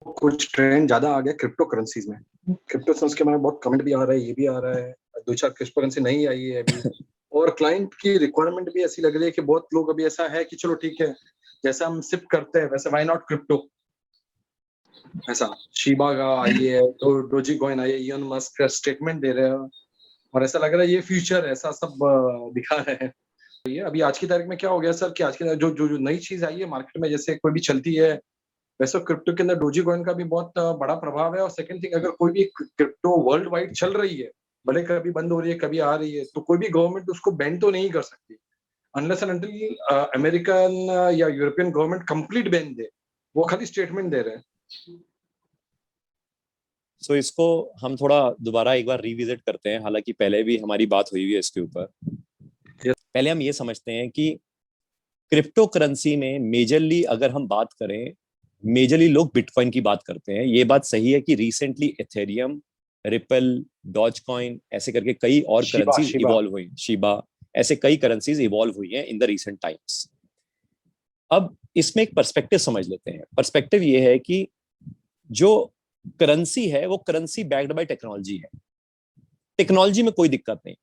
कुछ ट्रेंड ज्यादा आ गया क्रिप्टो करेंसीज में। क्रिप्टो करेंसी के बारे में बहुत कमेंट भी आ रहा है, ये भी आ रहा है, दो चार क्रिप्टो करेंसी नहीं आई है अभी। और क्लाइंट की रिक्वायरमेंट भी ऐसी लग रही है कि बहुत लोग अभी ऐसा है कि चलो ठीक है, जैसा हम सिप करते हैं वैसे वाई नॉट क्रिप्टो। ऐसा शिबा का आई है, डोजी कॉइन आई है, इलोन मस्क स्टेटमेंट दे रहे हैं और ऐसा लग रहा है ये फ्यूचर ऐसा सब दिखा रहे हैं। ये अभी आज की तारीख में क्या हो गया सर कि आज की जो जो जो नई चीज आई है मार्केट में, जैसे कोई भी चलती है वैसे क्रिप्टो के अंदर डोजी कॉइन का भी बहुत बड़ा प्रभाव है। और सेकंड थिंग, अगर कोई भी क्रिप्टो वर्ल्ड वाइड चल रही है, भले कभी बंद हो रही है कभी आ रही है, तो कोई भी गवर्नमेंट उसको बैन तो नहीं कर सकती अनलेस एंड अनटिल अमेरिकन या यूरोपियन गवर्नमेंट कंप्लीट बैन दे। वो खाली स्टेटमेंट दे रहे हैं। सो इसको हम थोड़ा दोबारा एक बार रिविजिट करते हैं, हालांकि पहले भी हमारी बात हुई है इसके ऊपर। पहले हम ये समझते हैं कि क्रिप्टो करेंसी में मेजरली अगर हम बात करें, मेजरली लोग बिटकॉइन की बात करते हैं। ये बात सही है कि recently Ethereum, Ripple, Dogecoin ऐसे करके कई और शिबा करेंसीज शिबा इवॉल्व हुई, शिबा, ऐसे कई करेंसीज इवॉल्व हुई हैं इन द रिसेंट टाइम्स। अब इसमें एक पर्सपेक्टिव समझ लेते हैं। पर्सपेक्टिव ये है कि जो करेंसी है वो करेंसी बैक्ड बाय टेक्नोलॉजी है। टेक्नोलॉजी में कोई दिक्कत नहीं,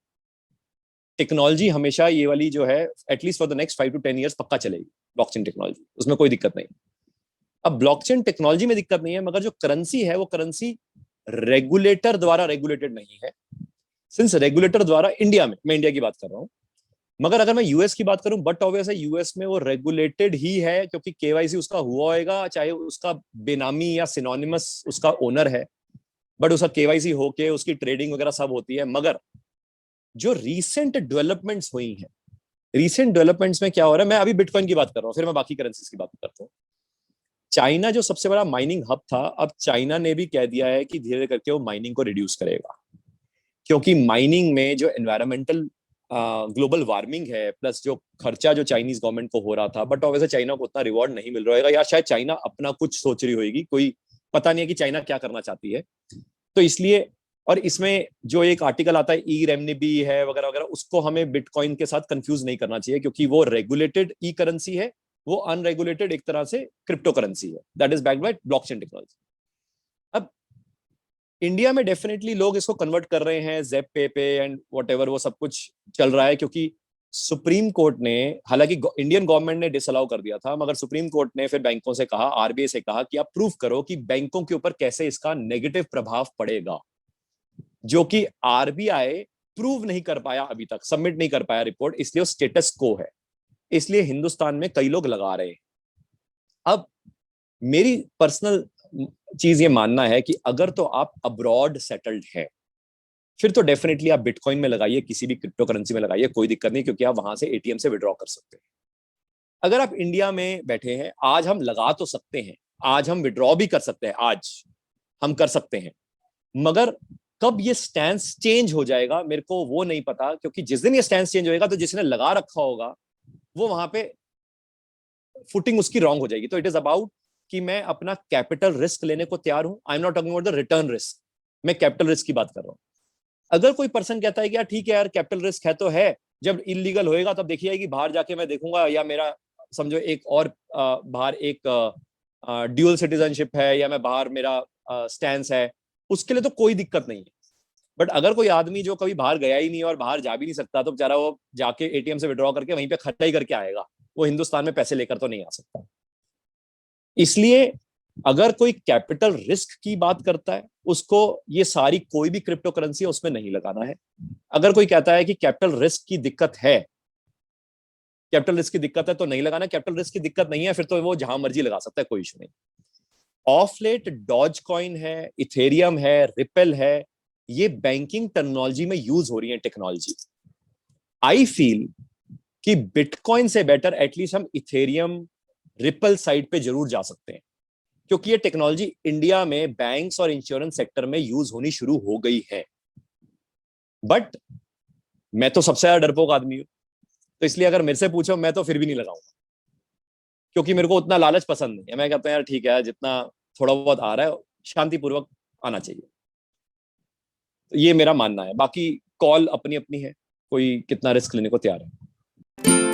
टेक्नोलॉजी हमेशा ये वाली जो है at least for the next 5 to 10 years पक्का चलेगी, ब्लॉकचेन टेक्नोलॉजी, उसमें कोई दिक्कत नहीं। अब ब्लॉकचेन टेक्नोलॉजी में दिक्कत नहीं है, मगर जो करेंसी है वो करेंसी रेगुलेटर द्वारा रेगुलेटेड नहीं है। सिंस रेगुलेटर द्वारा इंडिया में, मैं इंडिया की बात कर रहा हूं, मगर अगर मैं यूएस की बात करूं, बट ऑब्वियस है यूएस में वो रेगुलेटेड ही है क्योंकि केवाईसी उसका हुआ होगा, चाहे उसका बेनामी या सिनोनिमस उसका ओनर है, बट उसका केवाईसी होके उसकी ट्रेडिंग वगैरह सब होती है। मगर जो रीसेंट डेवलपमेंट्स हुई हैं, रीसेंट डेवलपमेंट्स में क्या हो रहा है, मैं अभी बिटकॉइन की बात कर रहा हूँ, फिर मैं बाकी करेंसीज की बात करता हूँ। चाइना जो सबसे बड़ा माइनिंग हब था, अब चाइना ने भी कह दिया है कि धीरे धीरे करके वो माइनिंग को रिड्यूस करेगा, क्योंकि माइनिंग में जो एनवायरमेंटल ग्लोबल वार्मिंग है, प्लस जो खर्चा जो चाइनीज गवर्नमेंट को हो रहा था, बट वैसे चाइना को उतना रिवॉर्ड नहीं मिल रहा है, या शायद चाइना अपना कुछ सोच रही होगी, कोई पता नहीं है कि चाइना क्या करना चाहती है। तो इसलिए, और इसमें जो एक आर्टिकल आता है ई रेमनिबी है वगैरह वगैरह, उसको हमें बिटकॉइन के साथ कंफ्यूज नहीं करना चाहिए, क्योंकि वो रेगुलेटेड ई करेंसी है, वो अनरेगुलेटेड एक तरह से क्रिप्टो करेंसी है that is backed by blockchain technology. अब इंडिया में डेफिनेटली लोग इसको कन्वर्ट कर रहे हैं ज़ेप पे एंड व्हाटएवर, वो सब कुछ चल रहा है, क्योंकि सुप्रीम कोर्ट ने, हालांकि इंडियन गवर्नमेंट ने डिसअलाउ कर दिया था, मगर सुप्रीम कोर्ट ने फिर बैंकों से कहा, आरबीआई से कहा कि आप प्रूव करो कि बैंकों के ऊपर कैसे इसका नेगेटिव प्रभाव पड़ेगा, जो कि आरबीआई प्रूव नहीं कर पाया, अभी तक सबमिट नहीं कर पाया रिपोर्ट, इसलिए स्टेटस को है। इसलिए हिंदुस्तान में कई लोग लगा रहे हैं। अब मेरी पर्सनल चीज ये मानना है कि अगर तो आप अब्रॉड सेटल्ड है, फिर तो डेफिनेटली आप बिटकॉइन में लगाइए, किसी भी क्रिप्टो करेंसी में लगाइए, कोई दिक्कत नहीं, क्योंकि आप वहां से एटीएम से विड्रॉ कर सकते हैं। अगर आप इंडिया में बैठे हैं, आज हम लगा तो सकते हैं, आज हम विड्रॉ भी कर सकते हैं, आज हम कर सकते हैं, मगर कब ये स्टैंस चेंज हो जाएगा मेरे को वो नहीं पता, क्योंकि जिस दिन ये स्टैंस चेंज होएगा तो जिसने लगा रखा होगा वो वहां पे फुटिंग उसकी रॉन्ग हो जाएगी। तो इट इज अबाउट कि मैं अपना कैपिटल रिस्क लेने को तैयार हूं। I am not talking about the return risk, मैं कैपिटल रिस्क की बात कर रहा हूं। अगर कोई पर्सन कहता है कि यार ठीक है यार कैपिटल रिस्क है तो है, जब इलीगल होएगा तब देखिए कि बाहर जाके मैं देखूंगा, या मेरा समझो एक और बाहर एक ड्यूअल सिटीजनशिप है, या मैं बाहर मेरा स्टैंस है, उसके लिए तो कोई दिक्कत नहीं है। बट अगर कोई आदमी जो कभी बाहर गया ही नहीं और बाहर जा भी नहीं सकता, तो बेचारा वो जाके एटीएम से विड्रॉ करके वहीं पे खर्चा ही करके आएगा, वो हिंदुस्तान में पैसे लेकर तो नहीं आ सकता। इसलिए अगर कोई कैपिटल रिस्क की बात करता है, उसको ये सारी कोई भी क्रिप्टो करेंसी है उसमें नहीं लगाना है। अगर कोई कहता है कि कैपिटल रिस्क की दिक्कत है, कैपिटल रिस्क की दिक्कत है तो नहीं लगाना, कैपिटल रिस्क की दिक्कत नहीं है फिर तो वो जहां मर्जी लगा सकता है, कोई इशू नहीं। ऑफ लेट डॉज कॉइन है, इथेरियम है, रिपल है, ये बैंकिंग टेक्नोलॉजी में यूज हो रही है टेक्नोलॉजी। आई फील कि बिटकॉइन से बेटर एटलीस्ट हम इथेरियम, रिपल साइड पे जरूर जा सकते हैं, क्योंकि ये टेक्नोलॉजी इंडिया में बैंक्स और इंश्योरेंस सेक्टर में यूज होनी शुरू हो गई है। बट मैं तो सबसे ज्यादा डरपोक आदमी हूं, तो इसलिए अगर मेरे से पूछो मैं तो फिर भी नहीं लगाऊंगा, क्योंकि मेरे को उतना लालच पसंद नहीं है। मैं कहता हूं यार ठीक है, जितना थोड़ा बहुत आ रहा है शांतिपूर्वक आना चाहिए। तो ये मेरा मानना है, बाकी कॉल अपनी अपनी है, कोई कितना रिस्क लेने को तैयार है।